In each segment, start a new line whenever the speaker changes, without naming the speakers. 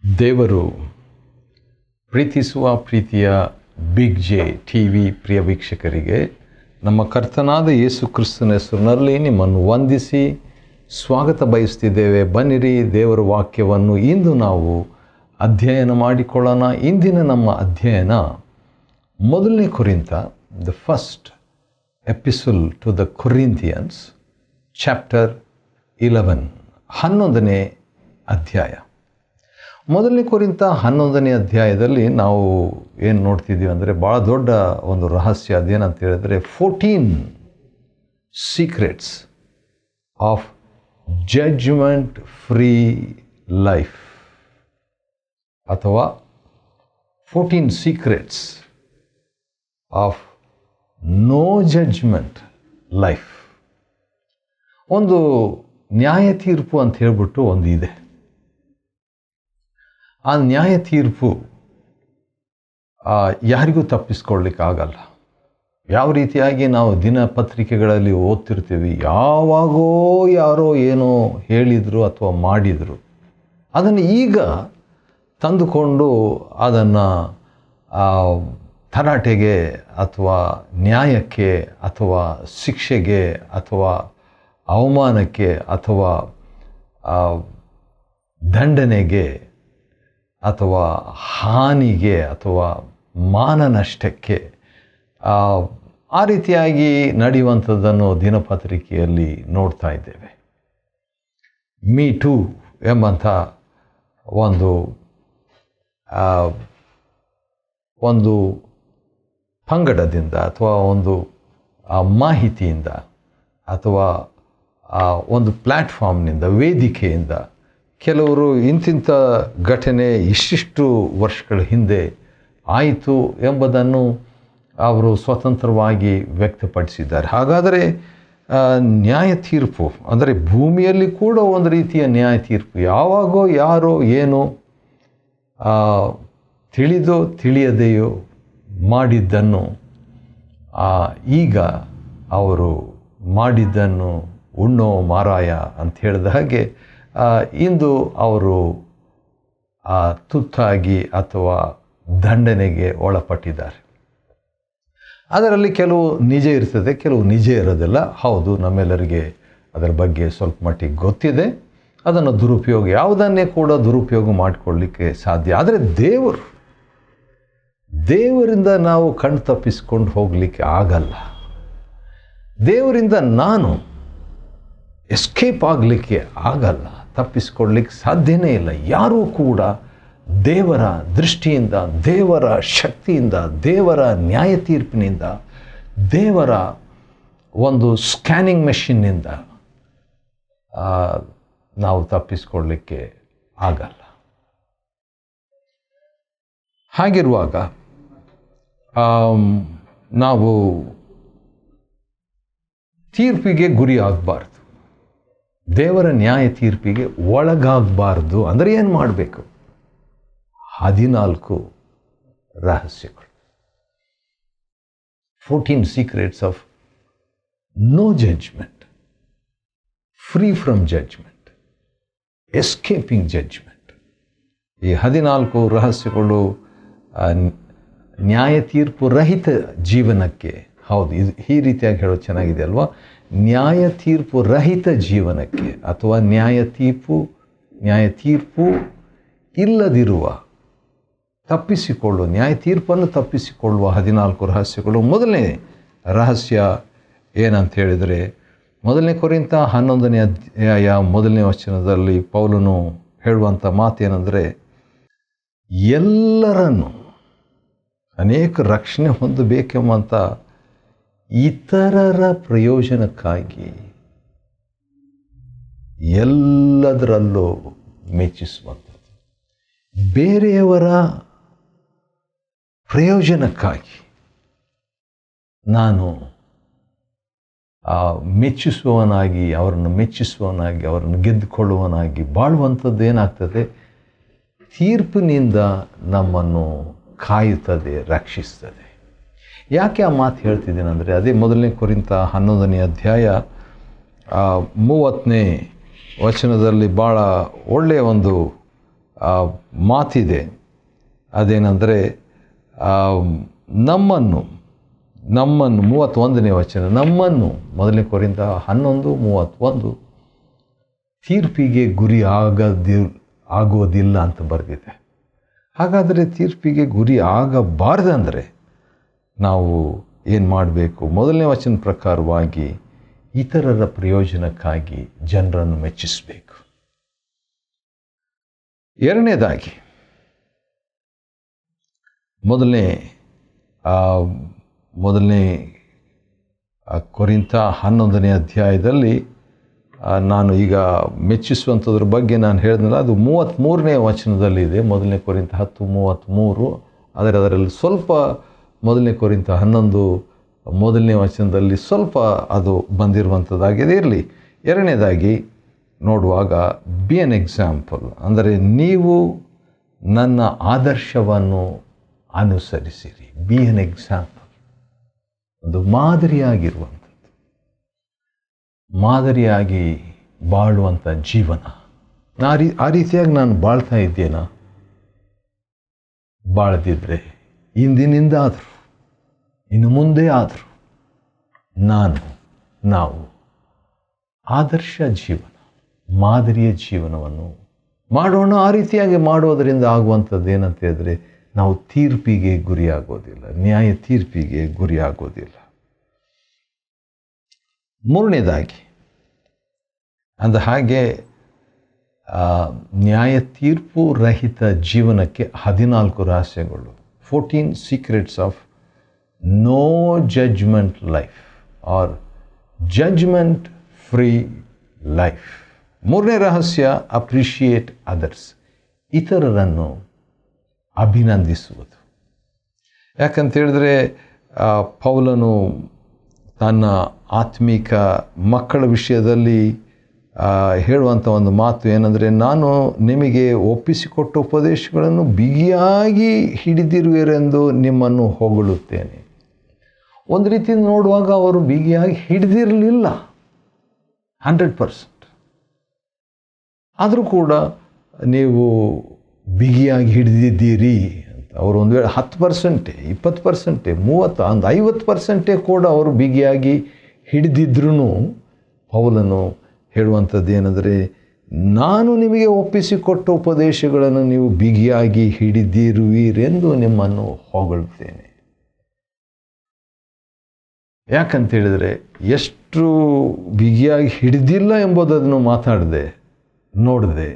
ದೇವರು ಪ್ರೀತಿಸುವ ಪ್ರೀತಿಯ ಬಿಗ್ ಜೆ ಟಿ ವಿ ಪ್ರಿಯ ವೀಕ್ಷಕರಿಗೆ ನಮ್ಮ ಕರ್ತನಾದ ಯೇಸು ಕ್ರಿಸ್ತನ ಹೆಸರಿನಲ್ಲಿ ನಿಮ್ಮನ್ನು ವಂದಿಸಿ ಸ್ವಾಗತ ಬಯಸ್ತಿದ್ದೇವೆ. ಬನ್ನಿರಿ, ದೇವರ ವಾಕ್ಯವನ್ನು ಇಂದು ನಾವು ಅಧ್ಯಯನ ಮಾಡಿಕೊಳ್ಳೋಣ. ಇಂದಿನ ನಮ್ಮ ಅಧ್ಯಯನ ಮೊದಲನೇ ಕೊರಿಂಥ, the first epistle to the Corinthians, chapter 11, 11ನೇ ಅಧ್ಯಾಯ. ಮೊದಲನೇ ಕೊರಿಂಥ 11ನೇ ಅಧ್ಯಾಯದಲ್ಲಿ ನಾವು ಏನು ನೋಡ್ತಿದ್ದೀವಿ ಅಂದರೆ ಭಾಳ ದೊಡ್ಡ ಒಂದು ರಹಸ್ಯ. ಅದೇನಂತ ಹೇಳಿದ್ರೆ 14 secrets of judgement free life, ಅಥವಾ 14 secrets of no judgment life. ಒಂದು ನ್ಯಾಯ ತೀರ್ಪು ಅಂತ ಹೇಳ್ಬಿಟ್ಟು ಒಂದು ಇದೆ. ಆ ನ್ಯಾಯ ತೀರ್ಪು ಯಾರಿಗೂ ತಪ್ಪಿಸ್ಕೊಳ್ಳಿಕ್ಕಾಗಲ್ಲ. ಯಾವ ರೀತಿಯಾಗಿ ನಾವು ದಿನಪತ್ರಿಕೆಗಳಲ್ಲಿ ಓದ್ತಿರ್ತೀವಿ, ಯಾವಾಗೋ ಯಾರೋ ಏನೋ ಹೇಳಿದರು ಅಥವಾ ಮಾಡಿದರು, ಅದನ್ನು ಈಗ ತಂದುಕೊಂಡು ಅದನ್ನು ತರಾಟೆಗೆ ಅಥವಾ ನ್ಯಾಯಕ್ಕೆ ಅಥವಾ ಶಿಕ್ಷೆಗೆ ಅಥವಾ ಅವಮಾನಕ್ಕೆ ಅಥವಾ ದಂಡನೆಗೆ ಅಥವಾ ಹಾನಿಗೆ ಅಥವಾ ಮಾನನಷ್ಟಕ್ಕೆ ಆ ರೀತಿಯಾಗಿ ನಡೆಯುವಂಥದ್ದನ್ನು ದಿನಪತ್ರಿಕೆಯಲ್ಲಿ ನೋಡ್ತಾ ಇದ್ದೇವೆ. ಮೀ ಟೂ ಎಂಬಂಥ ಒಂದು ಪಂಗಡದಿಂದ ಅಥವಾ ಒಂದು ಮಾಹಿತಿಯಿಂದ ಅಥವಾ ಒಂದು ಪ್ಲ್ಯಾಟ್ಫಾರ್ಮ್ನಿಂದ, ವೇದಿಕೆಯಿಂದ ಕೆಲವರು ಇಂತಿಂಥ ಘಟನೆ ಇಷ್ಟಿಷ್ಟು ವರ್ಷಗಳ ಹಿಂದೆ ಆಯಿತು ಎಂಬುದನ್ನು ಅವರು ಸ್ವತಂತ್ರವಾಗಿ ವ್ಯಕ್ತಪಡಿಸಿದ್ದಾರೆ. ಹಾಗಾದರೆ ನ್ಯಾಯ ತೀರ್ಪು ಅಂದರೆ ಭೂಮಿಯಲ್ಲಿ ಕೂಡ ಒಂದು ರೀತಿಯ ನ್ಯಾಯ ತೀರ್ಪು, ಯಾವಾಗೋ ಯಾರೋ ಏನೋ ತಿಳಿದೋ ತಿಳಿಯದೆಯೋ ಮಾಡಿದ್ದನ್ನು ಈಗ ಅವರು ಮಾಡಿದ್ದನ್ನು ಉಣ್ಣೋ ಮಾರಾಯ ಅಂತ ಹೇಳಿದ ಹಾಗೆ ಇಂದು ಅವರು ತುತ್ತಾಗಿ ಅಥವಾ ದಂಡನೆಗೆ ಒಳಪಟ್ಟಿದ್ದಾರೆ. ಅದರಲ್ಲಿ ಕೆಲವು ನಿಜ ಇರ್ತದೆ, ಕೆಲವು ನಿಜ ಇರೋದಿಲ್ಲ. ಹೌದು, ನಮ್ಮೆಲ್ಲರಿಗೆ ಅದರ ಬಗ್ಗೆ ಸ್ವಲ್ಪ ಮಟ್ಟಿಗೆ ಗೊತ್ತಿದೆ. ಅದನ್ನು ಯಾವುದನ್ನೇ ಕೂಡ ದುರುಪಯೋಗ ಮಾಡಿಕೊಳ್ಳಲಿಕ್ಕೆ ಸಾಧ್ಯ. ಆದರೆ ದೇವರಿಂದ ನಾವು ಕಣ್ಣು ತಪ್ಪಿಸ್ಕೊಂಡು ಹೋಗಲಿಕ್ಕೆ ಆಗಲ್ಲ. ದೇವರಿಂದ ನಾನು ಎಸ್ಕೇಪ್ ಆಗಲಿಕ್ಕೆ ಆಗಲ್ಲ, ತಪ್ಪಿಸ್ಕೊಳ್ಳಿಕ್ಕೆ ಸಾಧ್ಯನೇ ಇಲ್ಲ. ಯಾರೂ ಕೂಡ ದೇವರ ದೃಷ್ಟಿಯಿಂದ, ದೇವರ ಶಕ್ತಿಯಿಂದ, ದೇವರ ನ್ಯಾಯ ತೀರ್ಪಿನಿಂದ, ದೇವರ ಒಂದು ಸ್ಕ್ಯಾನಿಂಗ್ ಮೆಷಿನ್ನಿಂದ ನಾವು ತಪ್ಪಿಸ್ಕೊಳ್ಳಿಕ್ಕೆ ಆಗಲ್ಲ. ಹಾಗಿರುವಾಗ ನಾವು ತೀರ್ಪಿಗೆ ಗುರಿ ಆಗಬಾರ್ದು, ದೇವರ ನ್ಯಾಯ ತೀರ್ಪಿಗೆ ಒಳಗಾಗಬಾರ್ದು. ಅಂದರೆ ಏನು ಮಾಡಬೇಕು? 14 ರಹಸ್ಯಗಳು, 14 secrets of no judgement, free from judgement, escaping judgement. ಈ 14 ರಹಸ್ಯಗಳು ನ್ಯಾಯ ತೀರ್ಪು ರಹಿತ ಜೀವನಕ್ಕೆ, ಹೌದು, ಇದು ಈ ರೀತಿಯಾಗಿ ಹೇಳೋದು ಚೆನ್ನಾಗಿದೆ ಅಲ್ವಾ? ನ್ಯಾಯ ತೀರ್ಪು ರಹಿತ ಜೀವನಕ್ಕೆ ಅಥವಾ ನ್ಯಾಯ ತೀರ್ಪು ಇಲ್ಲದಿರುವ, ನ್ಯಾಯ ತೀರ್ಪನ್ನು ತಪ್ಪಿಸಿಕೊಳ್ಳುವ 14 ರಹಸ್ಯಗಳು. ಮೊದಲನೇ ರಹಸ್ಯ ಏನಂತ ಹೇಳಿದರೆ, ಮೊದಲನೇ ಕೊರಿಂಥ 11ನೇ ಅಧ್ಯಾಯ 1ನೇ ವಚನದಲ್ಲಿ ಪೌಲನು ಹೇಳುವಂಥ ಮಾತೇನೆಂದರೆ, ಎಲ್ಲರನ್ನು ಅನೇಕ ರಕ್ಷಣೆ ಹೊಂದಬೇಕೆಂಬಂಥ ಇತರರ ಪ್ರಯೋಜನಕ್ಕಾಗಿ ಎಲ್ಲದರಲ್ಲೂ ಮೆಚ್ಚಿಸುವಂಥದ್ದು, ಬೇರೆಯವರ ಪ್ರಯೋಜನಕ್ಕಾಗಿ ನಾನು ಮೆಚ್ಚಿಸುವವನಾಗಿ, ಅವರನ್ನು ಗೆದ್ದುಕೊಳ್ಳುವವನಾಗಿ ಬಾಳುವಂಥದ್ದು ಏನಾಗ್ತದೆ? ತೀರ್ಪಿನಿಂದ ನಮ್ಮನ್ನು ಕಾಯುತ್ತದೆ, ರಕ್ಷಿಸ್ತದೆ. ಯಾಕೆ ಆ ಮಾತು ಹೇಳ್ತಿದ್ದೀನಿ ಅಂದರೆ, ಅದೇ ಮೊದಲನೇ ಕೊರಿಂಥ 11ನೇ ಅಧ್ಯಾಯ 30ನೇ ವಚನದಲ್ಲಿ ಭಾಳ ಒಳ್ಳೆಯ ಒಂದು ಮಾತಿದೆ. ಅದೇನೆಂದರೆ ನಮ್ಮನ್ನು 31ನೇ ವಚನ, ನಮ್ಮನ್ನು 1 ಕೊರಿಂಥ 11:31 ತೀರ್ಪಿಗೆ ಗುರಿ ಆಗೋದಿಲ್ಲ ಅಂತ ಬರೆದಿದೆ. ಹಾಗಾದರೆ ತೀರ್ಪಿಗೆ ಗುರಿ ಆಗಬಾರ್ದಂದರೆ ನಾವು ಏನು ಮಾಡಬೇಕು? 1ನೇ ವಚನ ಪ್ರಕಾರವಾಗಿ ಇತರರ ಪ್ರಯೋಜನಕ್ಕಾಗಿ ಜನರನ್ನು ಮೆಚ್ಚಿಸಬೇಕು. 2ನೇದಾಗಿ ಮೊದಲನೇ ಕೊರಿಂಥ 11ನೇ ಅಧ್ಯಾಯದಲ್ಲಿ ನಾನು ಈಗ ಮೆಚ್ಚಿಸುವಂಥದ್ರ ಬಗ್ಗೆ ನಾನು ಹೇಳಿದ್ನಲ್ಲ, ಅದು 33ನೇ ವಚನದಲ್ಲಿದೆ. 1 ಕೊರಿಂಥ 10:33. ಆದರೆ ಅದರಲ್ಲಿ ಸ್ವಲ್ಪ 1 ಕೊರಿಂಥ 11 1ನೇ ವಚನದಲ್ಲಿ ಸ್ವಲ್ಪ ಅದು ಬಂದಿರುವಂಥದ್ದಾಗಿದೆ. ಇರಲಿ. 2ನೇದಾಗಿ ನೋಡುವಾಗ ಬಿ ಎನ್ ಎಕ್ಸಾಂಪಲ್, ಅಂದರೆ ನೀವು ನನ್ನ ಆದರ್ಶವನ್ನು ಅನುಸರಿಸಿರಿ. ಬಿ ಎನ್ ಎಕ್ಸಾಂಪಲ್, ಒಂದು ಮಾದರಿಯಾಗಿರುವಂಥದ್ದು, ಮಾದರಿಯಾಗಿ ಬಾಳುವಂಥ ಜೀವನ. ಆ ರೀತಿಯಾಗಿ ನಾನು ಬಾಳ್ತಾ ಇದ್ದೇನಾ? ಬಾಳದಿದ್ದರೆ ಇಂದಿನಿಂದ ಆದರೂ ಇನ್ನು ಮುಂದೆ ಆದರೂ ನಾವು ಆದರ್ಶ ಜೀವನ, ಮಾದರಿಯ ಜೀವನವನ್ನು ಮಾಡೋಣ. ಆ ರೀತಿಯಾಗಿ ಮಾಡೋದರಿಂದ ಆಗುವಂಥದ್ದು ಏನಂತ ಹೇಳಿದ್ರೆ, ನಾವು ತೀರ್ಪಿಗೆ ಗುರಿಯಾಗೋದಿಲ್ಲ, ನ್ಯಾಯ ತೀರ್ಪಿಗೆ ಗುರಿಯಾಗೋದಿಲ್ಲ. 3ನೇದಾಗಿ ಅಂದ ಹಾಗೆ ನ್ಯಾಯ ತೀರ್ಪು ರಹಿತ ಜೀವನಕ್ಕೆ 14 ರಹಸ್ಯಗಳು, 14 secrets of no judgment life or judgement free life. 3ನೇ ರಹಸ್ಯ ಅಪ್ರಿಷಿಯೇಟ್ ಅದರ್ಸ್, ಇತರರನ್ನು ಅಭಿನಂದಿಸುವುದು. ಯಾಕಂತೇಳಿದ್ರೆ ಪೌಲನು ತನ್ನ ಆತ್ಮಿಕ ಮಕ್ಕಳ ವಿಷಯದಲ್ಲಿ ಹೇಳುವಂಥ ಒಂದು ಮಾತು ಏನಂದರೆ, ನಾನು ನಿಮಗೆ ಒಪ್ಪಿಸಿಕೊಟ್ಟ ಉಪದೇಶಗಳನ್ನು ಬಿಗಿಯಾಗಿ ಹಿಡಿದಿರುವಿರೆಂದು ನಿಮ್ಮನ್ನು ಹೊಗಳುತ್ತೇನೆ. ಒಂದು ರೀತಿಯಿಂದ ನೋಡುವಾಗ ಅವರು ಬಿಗಿಯಾಗಿ ಹಿಡಿದಿರಲಿಲ್ಲ 100%. ಆದರೂ ಕೂಡ ನೀವು ಬಿಗಿಯಾಗಿ ಹಿಡಿದಿದ್ದೀರಿ ಅಂತ. ಅವರು ಒಂದು ವೇಳೆ 10%, 20%, 30%, ಒಂದು 50% ಕೂಡ ಅವರು ಬಿಗಿಯಾಗಿ ಹಿಡಿದಿದ್ರೂ ಪೌಲನು ಹೇಳುವಂಥದ್ದು ಏನಂದರೆ, ನಾನು ನಿಮಗೆ ಒಪ್ಪಿಸಿಕೊಟ್ಟ ಉಪದೇಶಗಳನ್ನು ನೀವು ಬಿಗಿಯಾಗಿ ಹಿಡಿದಿರುವಿರೆಂದು ನಿಮ್ಮನ್ನು ಹೊಗಳುತ್ತೇನೆ. ಯಾಕಂತೇಳಿದರೆ ಎಷ್ಟು ಬಿಗಿಯಾಗಿ ಹಿಡಿದಿಲ್ಲ ಎಂಬುದನ್ನು ನೋಡಿದೆ,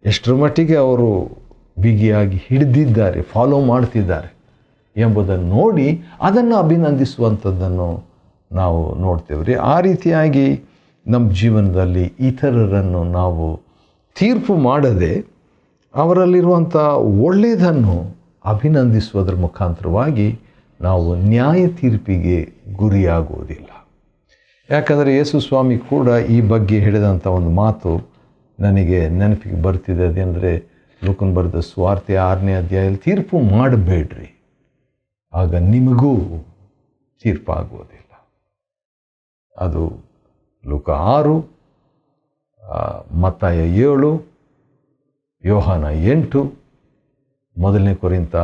ಎಷ್ಟರ ಮಟ್ಟಿಗೆ ಅವರು ಬಿಗಿಯಾಗಿ ಹಿಡಿದಿದ್ದಾರೆ, ಫಾಲೋ ಮಾಡ್ತಿದ್ದಾರೆ ಎಂಬುದನ್ನು ನೋಡಿ ಅದನ್ನು ಅಭಿನಂದಿಸುವಂಥದ್ದನ್ನು ನಾವು ನೋಡ್ತೇವೆ ರೀ. ಆ ರೀತಿಯಾಗಿ ನಮ್ಮ ಜೀವನದಲ್ಲಿ ಇತರರನ್ನು ನಾವು ತೀರ್ಪು ಮಾಡದೆ ಅವರಲ್ಲಿರುವಂಥ ಒಳ್ಳೆಯದನ್ನು ಅಭಿನಂದಿಸುವುದರ ಮುಖಾಂತರವಾಗಿ ನಾವು ನ್ಯಾಯ ತೀರ್ಪಿಗೆ ಗುರಿಯಾಗುವುದಿಲ್ಲ. ಯಾಕಂದರೆ ಯೇಸು ಸ್ವಾಮಿ ಕೂಡ ಈ ಬಗ್ಗೆ ಹೇಳಿದಂಥ ಒಂದು ಮಾತು ನನಗೆ ನೆನಪಿಗೆ ಬರ್ತಿದೆ. ಅದೇನೆಂದರೆ, ಲೂಕನ ಬರೆದ ಸುವಾರ್ತೆ 6ನೇ ಅಧ್ಯಾಯದಲ್ಲಿ, ತೀರ್ಪು ಮಾಡಬೇಡ್ರಿ, ಆಗ ನಿಮಗೂ ತೀರ್ಪಾಗುವುದಿಲ್ಲ. ಅದು ಲೂಕ 6, ಮತ್ತಾಯ 7, ಯೋಹಾನ 8, 1 ಕೊರಿಂಥ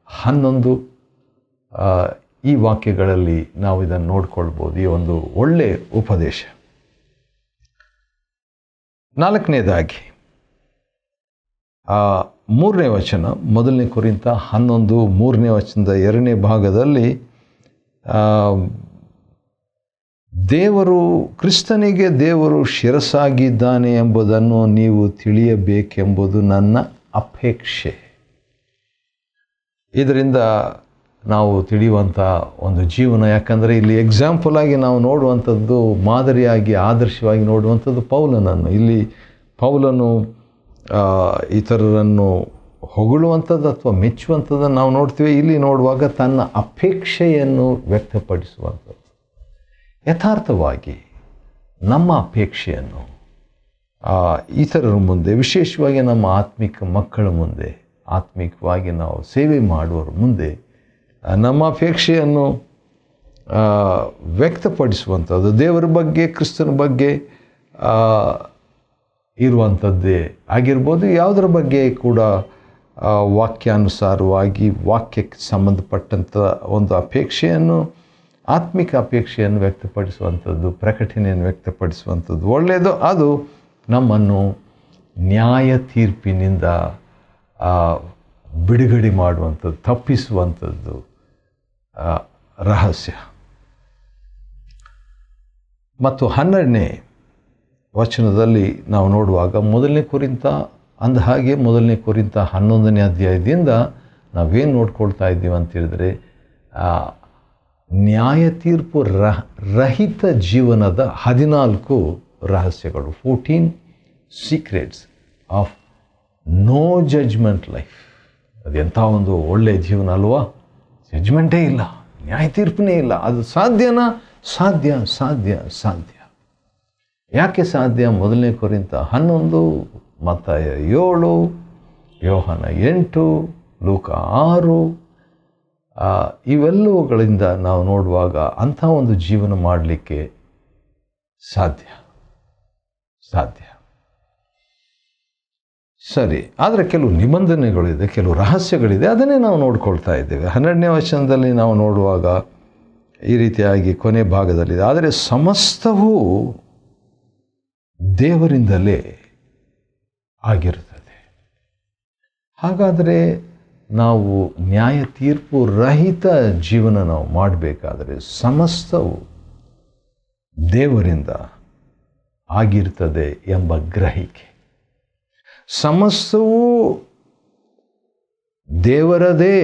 11 ಈ ವಾಕ್ಯಗಳಲ್ಲಿ ನಾವು ಇದನ್ನು ನೋಡ್ಕೊಳ್ಬೋದು. ಈ ಒಂದು ಒಳ್ಳೆಯ ಉಪದೇಶ. 4ನೇದಾಗಿ 3ನೇ ವಚನ, 1 ಕೊರಿಂಥ 11 3ನೇ ವಚನದ 2ನೇ ಭಾಗದಲ್ಲಿ, ಕ್ರಿಸ್ತನಿಗೆ ದೇವರು ಶಿರಸ್ಸಾಗಿದ್ದಾನೆ ಎಂಬುದನ್ನು ನೀವು ತಿಳಿಯಬೇಕೆಂಬುದು ನನ್ನ ಅಪೇಕ್ಷೆ. ಇದರಿಂದ ನಾವು ತಿಳಿಯುವಂಥ ಒಂದು ಜೀವನ. ಯಾಕಂದರೆ ಇಲ್ಲಿ ಎಕ್ಸಾಂಪಲ್ ಆಗಿ ನಾವು ನೋಡುವಂಥದ್ದು, ಮಾದರಿಯಾಗಿ ಆದರ್ಶವಾಗಿ ನೋಡುವಂಥದ್ದು ಪೌಲನನ್ನು. ಇಲ್ಲಿ ಪೌಲನು ಇತರರನ್ನು ಹೊಗಳುವಂಥದ್ದು ಅಥವಾ ಮೆಚ್ಚುವಂಥದ್ದನ್ನು ನಾವು ನೋಡ್ತೀವಿ. ಇಲ್ಲಿ ನೋಡುವಾಗ ತನ್ನ ಅಪೇಕ್ಷೆಯನ್ನು ವ್ಯಕ್ತಪಡಿಸುವಂಥದ್ದು. ಯಥಾರ್ಥವಾಗಿ ನಮ್ಮ ಅಪೇಕ್ಷೆಯನ್ನು ಇತರರ ಮುಂದೆ, ವಿಶೇಷವಾಗಿ ನಮ್ಮ ಆತ್ಮಿಕ ಮಕ್ಕಳ ಮುಂದೆ, ಆತ್ಮಿಕವಾಗಿ ನಾವು ಸೇವೆ ಮಾಡುವವರ ಮುಂದೆ ನಮ್ಮ ಅಪೇಕ್ಷೆಯನ್ನು ವ್ಯಕ್ತಪಡಿಸುವಂಥದ್ದು. ದೇವರ ಬಗ್ಗೆ, ಕ್ರಿಸ್ತನ ಬಗ್ಗೆ ಇರುವಂಥದ್ದೇ ಆಗಿರ್ಬೋದು. ಯಾವುದರ ಬಗ್ಗೆ ಕೂಡ ವಾಕ್ಯಾನುಸಾರವಾಗಿ ವಾಕ್ಯಕ್ಕೆ ಸಂಬಂಧಪಟ್ಟಂಥ ಒಂದು ಅಪೇಕ್ಷೆಯನ್ನು, ಆತ್ಮಿಕ ಅಪೇಕ್ಷೆಯನ್ನು ವ್ಯಕ್ತಪಡಿಸುವಂಥದ್ದು, ಪ್ರಕಟಣೆಯನ್ನು ವ್ಯಕ್ತಪಡಿಸುವಂಥದ್ದು ಒಳ್ಳೆಯದು. ಅದು ನಮ್ಮನ್ನು ನ್ಯಾಯ ತೀರ್ಪಿನಿಂದ ಬಿಡುಗಡೆ ಮಾಡುವಂಥದ್ದು, ತಪ್ಪಿಸುವಂಥದ್ದು ರಹಸ್ಯ. ಮತ್ತು 12ನೇ ವಚನದಲ್ಲಿ ನಾವು ನೋಡುವಾಗ ಮೊದಲನೇ ಕೊರಿಂಥ ಅಂದ ಹಾಗೆ 11ನೇ ಅಧ್ಯಾಯದಿಂದ ನಾವೇನು ನೋಡ್ಕೊಳ್ತಾ ಇದ್ದೀವಿ ಅಂತ ಹೇಳಿದ್ರೆ, ನ್ಯಾಯ ತೀರ್ಪು ರಹಿತ ಜೀವನದ 14 ರಹಸ್ಯಗಳು, 14 secrets of no judgment life. ಅದೆಂಥ ಒಂದು ಒಳ್ಳೆಯ ಜೀವನ ಅಲ್ವಾ? ಜಡ್ಜ್ಮೆಂಟೇ ಇಲ್ಲ, ನ್ಯಾಯ ತೀರ್ಪನೇ ಇಲ್ಲ. ಅದು ಸಾಧ್ಯನಾ? ಸಾಧ್ಯ ಸಾಧ್ಯ ಸಾಧ್ಯ. ಯಾಕೆ ಸಾಧ್ಯ? 1ನೇ ಕೊರಿಂಥ 11, ಮತ್ತಾಯ 7, ಯೋಹಾನ 8, ಲೂಕ 6 ಇವೆಲ್ಲವುಗಳಿಂದ ನಾವು ನೋಡುವಾಗ ಅಂಥ ಒಂದು ಜೀವನ ಮಾಡಲಿಕ್ಕೆ ಸಾಧ್ಯ. ಸರಿ, ಆದರೆ ಕೆಲವು ನಿಬಂಧನೆಗಳಿದೆ, ಕೆಲವು ರಹಸ್ಯಗಳಿದೆ. ಅದನ್ನೇ ನಾವು ನೋಡ್ಕೊಳ್ತಾ ಇದ್ದೇವೆ. 12ನೇ ವಚನದಲ್ಲಿ ನಾವು ನೋಡುವಾಗ ಈ ರೀತಿಯಾಗಿ ಕೊನೆ ಭಾಗದಲ್ಲಿದೆ, ಆದರೆ ಸಮಸ್ತವೂ ದೇವರಿಂದಲೇ ಆಗಿರುತ್ತದೆ. ಹಾಗಾದರೆ ನಾವು ನ್ಯಾಯ ತೀರ್ಪು ರಹಿತ ಜೀವನ ನಾವು ಮಾಡಬೇಕಾದರೆ ಸಮಸ್ತವು ದೇವರಿಂದ ಆಗಿರ್ತದೆ ಎಂಬ ಗ್ರಹಿಕೆ. ಸಮಸ್ತವೂ ದೇವರದೇ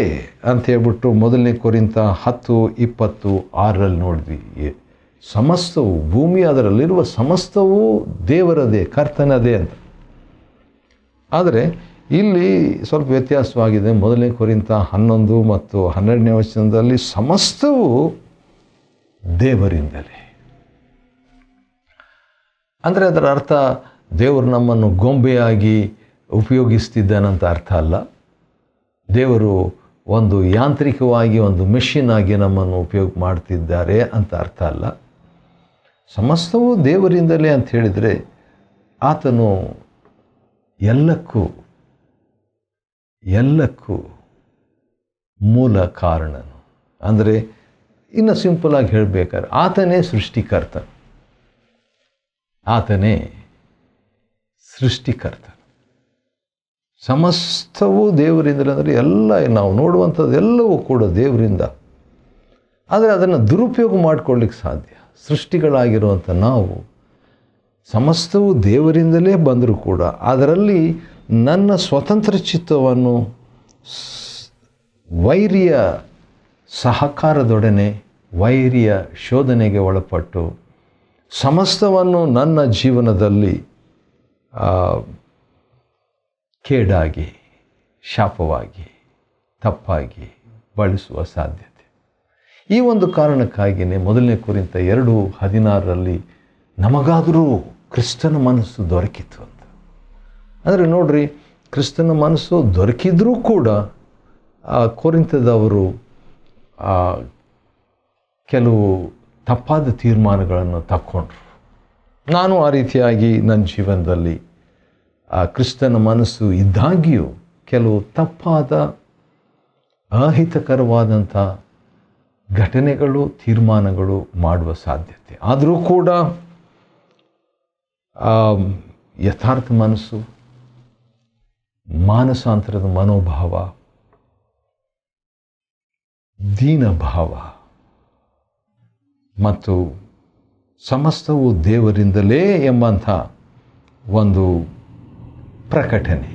ಅಂತ ಹೇಳ್ಬಿಟ್ಟು 1ನೇ ಕೊರಿಂಥ 10:26 ನೋಡಿದ್ವಿ. ಸಮಸ್ತವು, ಭೂಮಿ ಅದರಲ್ಲಿರುವ ಸಮಸ್ತವೂ ದೇವರದೇ, ಕರ್ತನದೇ ಅಂತ. ಆದರೆ ಇಲ್ಲಿ ಸ್ವಲ್ಪ ವ್ಯತ್ಯಾಸವಾಗಿದೆ. 1ನೇ ಕೊರಿಂಥ 11 ಮತ್ತು 12ನೇ ವಚನದಲ್ಲಿ ಸಮಸ್ತವೂ ದೇವರಿಂದಲೇ. ಅಂದರೆ ಅದರ ಅರ್ಥ ದೇವರು ನಮ್ಮನ್ನು ಗೊಂಬೆಯಾಗಿ ಉಪಯೋಗಿಸ್ತಿದ್ದಾನಂತ ಅರ್ಥ ಅಲ್ಲ. ದೇವರು ಒಂದು ಯಾಂತ್ರಿಕವಾಗಿ, ಒಂದು ಮೆಷಿನ್ ಆಗಿ ನಮ್ಮನ್ನು ಉಪಯೋಗ ಮಾಡ್ತಿದ್ದಾರೆ ಅಂತ ಅರ್ಥ ಅಲ್ಲ. ಸಮಸ್ತವೂ ದೇವರಿಂದಲೇ ಅಂತ ಹೇಳಿದರೆ ಆತನು ಎಲ್ಲಕ್ಕೂ ಮೂಲ ಕಾರಣನು. ಅಂದರೆ ಇನ್ನು ಸಿಂಪಲ್ ಆಗಿ ಹೇಳಬೇಕಾದ್ರೆ ಆತನೇ ಸೃಷ್ಟಿಕರ್ತ, ಸಮಸ್ತವೂ ದೇವರಿಂದಲೇ. ಅಂದರೆ ಎಲ್ಲ ನಾವು ನೋಡುವಂಥದ್ದು ಎಲ್ಲವೂ ಕೂಡ ದೇವರಿಂದ. ಆದರೆ ಅದನ್ನು ದುರುಪಯೋಗ ಮಾಡಿಕೊಳ್ಳಿಕ್ಕೆ ಸಾಧ್ಯ. ಸೃಷ್ಟಿಗಳಾಗಿರುವಂಥ ನಾವು ಸಮಸ್ತವೂ ದೇವರಿಂದಲೇ ಬಂದರೂ ಕೂಡ ಅದರಲ್ಲಿ ನನ್ನ ಸ್ವತಂತ್ರ ಚಿತ್ತವನ್ನು ವೈರಿಯ ಸಹಕಾರದೊಡನೆ, ವೈರಿಯ ಶೋಧನೆಗೆ ಒಳಪಟ್ಟು ಸಮಸ್ತವನ್ನು ನನ್ನ ಜೀವನದಲ್ಲಿ ಕೇಡಾಗಿ, ಶಾಪವಾಗಿ, ತಪ್ಪಾಗಿ ಬಳಸುವ ಸಾಧ್ಯತೆ. ಈ ಒಂದು ಕಾರಣಕ್ಕಾಗಿಯೇ 1ನೇ ಕೊರಿಂಥ 2:16 ನಮಗಾದರೂ ಕ್ರಿಸ್ತನ ಮನಸ್ಸು ದೊರಕಿತು ಅಂತ. ಅಂದರೆ ನೋಡ್ರಿ, ಕ್ರಿಸ್ತನ ಮನಸ್ಸು ದೊರಕಿದ್ರೂ ಕೂಡ ಕೊರಿಂಥದವರು ಕೆಲವು ತಪ್ಪಾದ ತೀರ್ಮಾನಗಳನ್ನು ತಕ್ಕೊಂಡ್ರು. ನಾನು ಆ ರೀತಿಯಾಗಿ ನನ್ನ ಜೀವನದಲ್ಲಿ ಕ್ರಿಸ್ತನ ಮನಸ್ಸು ಇದ್ದಾಗಿಯೂ ಕೆಲವು ತಪ್ಪಾದ, ಅಹಿತಕರವಾದಂಥ ಘಟನೆಗಳು, ತೀರ್ಮಾನಗಳು ಮಾಡುವ ಸಾಧ್ಯತೆ. ಆದರೂ ಕೂಡ ಯಥಾರ್ಥ ಮನಸ್ಸು, ಮಾನಸಾಂತರದ ಮನೋಭಾವ, ದೀನಭಾವ ಮತ್ತು ಸಮಸ್ತವು ದೇವರಿಂದಲೇ ಎಂಬಂಥ ಒಂದು ಪ್ರಕಟಣೆ,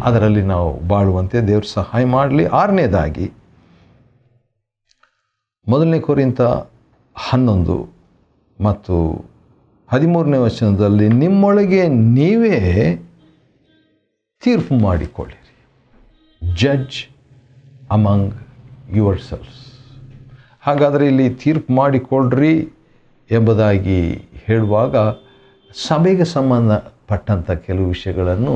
ಅದರಲ್ಲಿ ನಾವು ಬಾಳುವಂತೆ ದೇವರು ಸಹಾಯ ಮಾಡಲಿ. 6ನೇದಾಗಿ 1ನೇ ಕೊರಿಂಥ 11 ಮತ್ತು 13ನೇ ವಚನದಲ್ಲಿ ನಿಮ್ಮೊಳಗೆ ನೀವೇ ತೀರ್ಪು ಮಾಡಿಕೊಳ್ಳಿರಿ. Judge among your selfs. ಹಾಗಾದರೆ ಇಲ್ಲಿ ತೀರ್ಪು ಮಾಡಿಕೊಳ್ಳ್ರಿ ಎಂಬುದಾಗಿ ಹೇಳುವಾಗ ಸಭೆಗೆ ಸಂಬಂಧಪಟ್ಟಂಥ ಕೆಲವು ವಿಷಯಗಳನ್ನು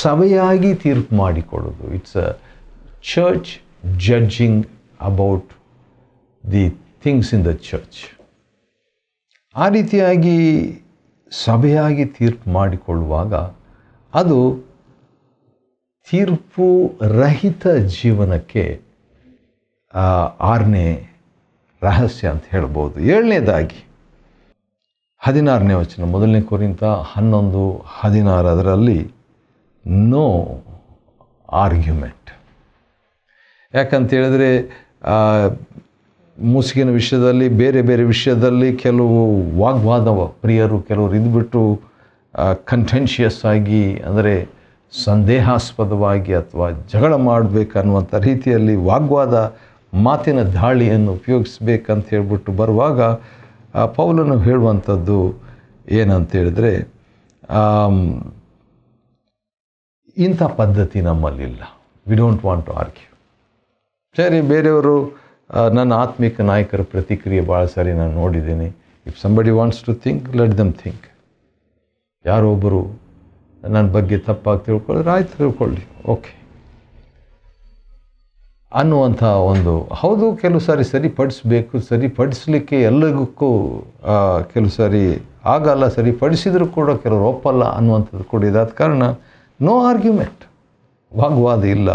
ಸಭೆಯಾಗಿ ತೀರ್ಪು ಮಾಡಿಕೊಳ್ಳೋದು. It's a church judging about the things in the church. ಆ ರೀತಿಯಾಗಿ ಸಭೆಯಾಗಿ ತೀರ್ಪು ಮಾಡಿಕೊಳ್ಳುವಾಗ ಅದು ತೀರ್ಪು ರಹಿತ ಜೀವನಕ್ಕೆ 6ನೇ ರಹಸ್ಯ ಅಂತ ಹೇಳ್ಬೋದು. 7ನೇದಾಗಿ 16ನೇ ವಚನ, 1 ಕೊರಿಂಥ 11:16, ಅದರಲ್ಲಿ ನೋ ಆರ್ಗ್ಯುಮೆಂಟ್. ಯಾಕಂತೇಳಿದ್ರೆ ಮುಸುಕಿನ ವಿಷಯದಲ್ಲಿ, ಬೇರೆ ಬೇರೆ ವಿಷಯದಲ್ಲಿ ಕೆಲವು ವಾಗ್ವಾದ ಪ್ರಿಯರು ಕೆಲವರು ಇದ್ಬಿಟ್ಟು ಕಂಟೆನ್ಷಿಯಸ್ ಆಗಿ, ಅಂದರೆ ಸಂದೇಹಾಸ್ಪದವಾಗಿ ಅಥವಾ ಜಗಳ ಮಾಡಬೇಕನ್ನುವಂಥ ರೀತಿಯಲ್ಲಿ ವಾಗ್ವಾದ ಮಾತಿನ ದಾಳಿಯನ್ನು ಉಪಯೋಗಿಸ್ಬೇಕಂತ ಹೇಳ್ಬಿಟ್ಟು ಬರುವಾಗ ಪೌಲನು ಹೇಳುವಂಥದ್ದು ಏನಂತೇಳಿದ್ರೆ, ಇಂಥ ಪದ್ಧತಿ ನಮ್ಮಲ್ಲಿಲ್ಲ. We don't want to argue. ಸರಿ, ಬೇರೆಯವರು ನನ್ನ ಆತ್ಮಿಕ ನಾಯಕರ ಪ್ರತಿಕ್ರಿಯೆ ಭಾಳ ಸರಿ ನಾನು ನೋಡಿದ್ದೀನಿ. If somebody wants to think, let them think. ಯಾರೋ ಒಬ್ಬರು ನನ್ನ ಬಗ್ಗೆ ತಪ್ಪಾಗಿ ತಿಳ್ಕೊಳ್ಳಿದ್ರೆ ಆಯ್ತು, ತಿಳ್ಕೊಳ್ಳಿ, ಓಕೆ ಅನ್ನುವಂಥ ಒಂದು, ಹೌದು ಕೆಲವು ಸಾರಿ ಸರಿಪಡಿಸ್ಬೇಕು, ಸರಿಪಡಿಸ್ಲಿಕ್ಕೆ ಎಲ್ಲದಕ್ಕೂ ಕೆಲವು ಸಾರಿ ಆಗಲ್ಲ, ಸರಿಪಡಿಸಿದರೂ ಕೂಡ ಕೆಲವರು ಒಪ್ಪಲ್ಲ ಅನ್ನುವಂಥದ್ದು ಕೂಡ ಇದಾದ ಕಾರಣ ನೋ ಆರ್ಗ್ಯುಮೆಂಟ್, ವಾಗ್ವಾದ ಇಲ್ಲ.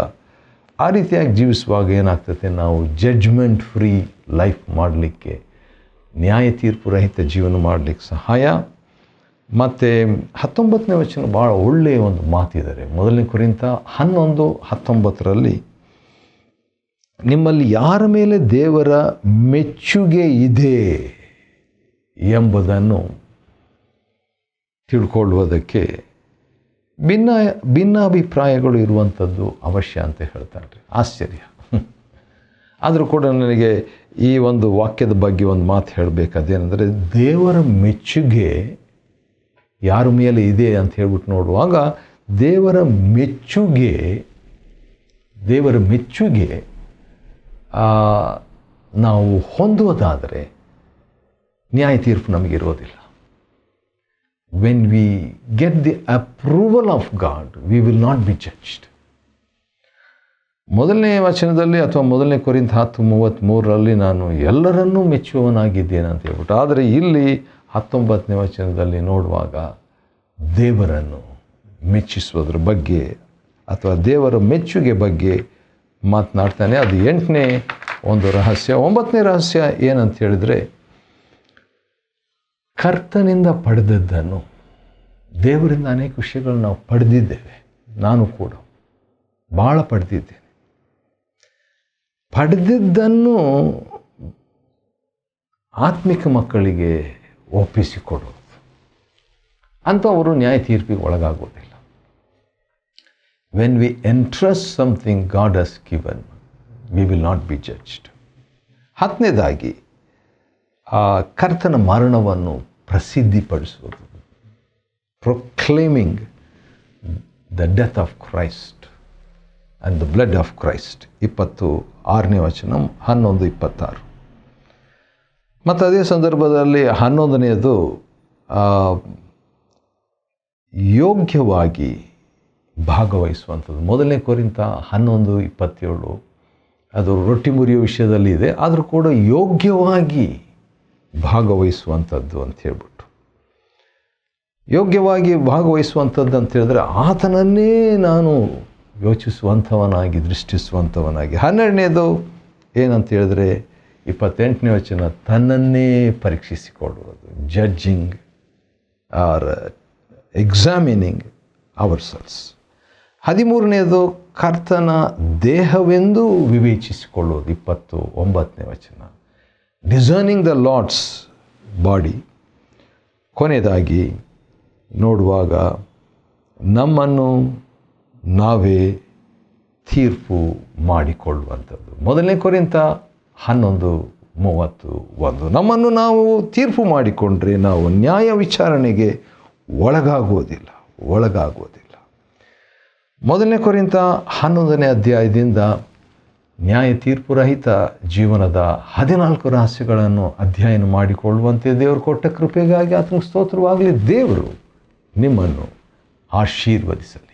ಆ ರೀತಿಯಾಗಿ ಜೀವಿಸುವಾಗ ಏನಾಗ್ತದೆ, ನಾವು ಜಡ್ಜ್ಮೆಂಟ್ ಫ್ರೀ ಲೈಫ್ ಮಾಡಲಿಕ್ಕೆ, ನ್ಯಾಯ ತೀರ್ಪು ರಹಿತ ಜೀವನ ಮಾಡಲಿಕ್ಕೆ ಸಹಾಯ. ಮತ್ತು 19ನೇ ವಚನ ಭಾಳ ಒಳ್ಳೆಯ ಒಂದು ಮಾತಿದ್ದಾರೆ. 1 ಕೊರಿಂಥ 11:19 ನಿಮ್ಮಲ್ಲಿ ಯಾರ ಮೇಲೆ ದೇವರ ಮೆಚ್ಚುಗೆ ಇದೆ ಎಂಬುದನ್ನು ತಿಳ್ಕೊಳ್ಳುವುದಕ್ಕೆ ಭಿನ್ನಾಭಿಪ್ರಾಯಗಳು ಇರುವಂಥದ್ದು ಅವಶ್ಯ ಅಂತ ಹೇಳ್ತಾರೆ. ಆಶ್ಚರ್ಯ. ಆದರೂ ಕೂಡ ನನಗೆ ಈ ಒಂದು ವಾಕ್ಯದ ಬಗ್ಗೆ ಒಂದು ಮಾತು ಹೇಳಬೇಕಾದೇನೆಂದರೆ, ದೇವರ ಮೆಚ್ಚುಗೆ ಯಾರ ಮೇಲೆ ಇದೆ ಅಂತ ಹೇಳ್ಬಿಟ್ಟು ನೋಡುವಾಗ, ದೇವರ ಮೆಚ್ಚುಗೆ ನಾವು ಹೊಂದುವುದಾದರೆ ನ್ಯಾಯ ತೀರ್ಪು ನಮಗಿರೋದಿಲ್ಲ. when we get the approval of God, we will not be judged. 1ನೇ ವಚನದಲ್ಲಿ ಅಥವಾ 1 ಕೊರಿಂಥ 10:33 ನಾನು ಎಲ್ಲರನ್ನೂ ಮೆಚ್ಚುವವನಾಗಿದ್ದೇನೆ ಅಂತ ಹೇಳ್ಬಿಟ್ಟು, ಆದರೆ ಇಲ್ಲಿ 19ನೇ ವಚನದಲ್ಲಿ ನೋಡುವಾಗ ದೇವರನ್ನು ಮೆಚ್ಚಿಸುವುದರ ಬಗ್ಗೆ ಅಥವಾ ದೇವರ ಮೆಚ್ಚುಗೆ ಬಗ್ಗೆ ಮಾತನಾಡ್ತಾನೆ. ಅದು 8ನೇ ಒಂದು ರಹಸ್ಯ. 9ನೇ ರಹಸ್ಯ ಏನಂತ ಹೇಳಿದರೆ, ಕರ್ತನಿಂದ ಪಡೆದದ್ದನ್ನು, ದೇವರಿಂದ ಅನೇಕ ವಿಷಯಗಳು ನಾವು ಪಡೆದಿದ್ದೇವೆ. ನಾನು ಕೂಡ ಭಾಳ ಪಡೆದಿದ್ದೇನೆ. ಪಡೆದಿದ್ದನ್ನು ಆತ್ಮಿಕ ಮಕ್ಕಳಿಗೆ ಒಪ್ಪಿಸಿಕೊಡೋದು, ಅಂಥವರು ನ್ಯಾಯ ತೀರ್ಪಿಗೆ ಒಳಗಾಗೋದಿಲ್ಲ. When we entrust something God has given, we will not be judged. 10ನೇದಾಗಿ ಕರ್ತನ ಮರಣವನ್ನು ಪ್ರಸಿದ್ಧಿಪಡಿಸುವುದು, proclaiming the death of Christ and the blood of Christ. 26ನೇ ವಚನ 11:26. ಮತ್ತು ಅದೇ ಸಂದರ್ಭದಲ್ಲಿ 11ನೇದು ಯೋಗ್ಯವಾಗಿ ಭಾಗವಹಿಸುವಂಥದ್ದು. 1 ಕೊರಿಂಥ 11:27 ಅದು ರೊಟ್ಟಿ ಮುರಿಯೋ ವಿಷಯದಲ್ಲಿ ಇದೆ, ಆದರೂ ಕೂಡ ಯೋಗ್ಯವಾಗಿ ಭಾಗವಹಿಸುವಂಥದ್ದು ಅಂತ ಹೇಳ್ಬಿಟ್ಟು, ಯೋಗ್ಯವಾಗಿ ಭಾಗವಹಿಸುವಂಥದ್ದು ಅಂತ ಹೇಳಿದ್ರೆ ಆತನನ್ನೇ ನಾನು ಯೋಚಿಸುವಂಥವನಾಗಿ, ದೃಷ್ಟಿಸುವಂಥವನಾಗಿ. 12ನೇದು ಏನಂತ ಹೇಳಿದ್ರೆ 28ನೇ ವಚನ, ತನ್ನನ್ನೇ ಪರೀಕ್ಷಿಸಿಕೊಳ್ಳುವುದು, judging or examining our selves. 13ನೇದು ಕರ್ತನ ದೇಹವೆಂದು ವಿವೇಚಿಸಿಕೊಳ್ಳುವುದು, 29ನೇ ವಚನ, ಡಿಸರ್ನಿಂಗ್ ದ ಲಾರ್ಡ್ಸ್ ಬಾಡಿ. ಕೊನೆಯದಾಗಿ ನೋಡುವಾಗ ನಮ್ಮನ್ನು ನಾವೇ ತೀರ್ಪು ಮಾಡಿಕೊಳ್ಳುವಂಥದ್ದು. 1 ಕೊರಿಂಥ 11:31 ನಮ್ಮನ್ನು ನಾವು ತೀರ್ಪು ಮಾಡಿಕೊಂಡ್ರೆ ನಾವು ನ್ಯಾಯ ವಿಚಾರಣೆಗೆ ಒಳಗಾಗುವುದಿಲ್ಲ. 1 ಕೊರಿಂಥ 11ನೇ ಅಧ್ಯಾಯದಿಂದ ನ್ಯಾಯ ತೀರ್ಪು ರಹಿತ ಜೀವನದ 14 ರಹಸ್ಯಗಳನ್ನು ಅಧ್ಯಯನ ಮಾಡಿಕೊಳ್ಳುವಂತೆ ದೇವರು ಕೊಟ್ಟ ಕೃಪೆಗಾಗಿ ಆತನಿಗೆ ಸ್ತೋತ್ರವಾಗಲಿ. ದೇವರು ನಿಮ್ಮನ್ನು ಆಶೀರ್ವದಿಸಲಿ.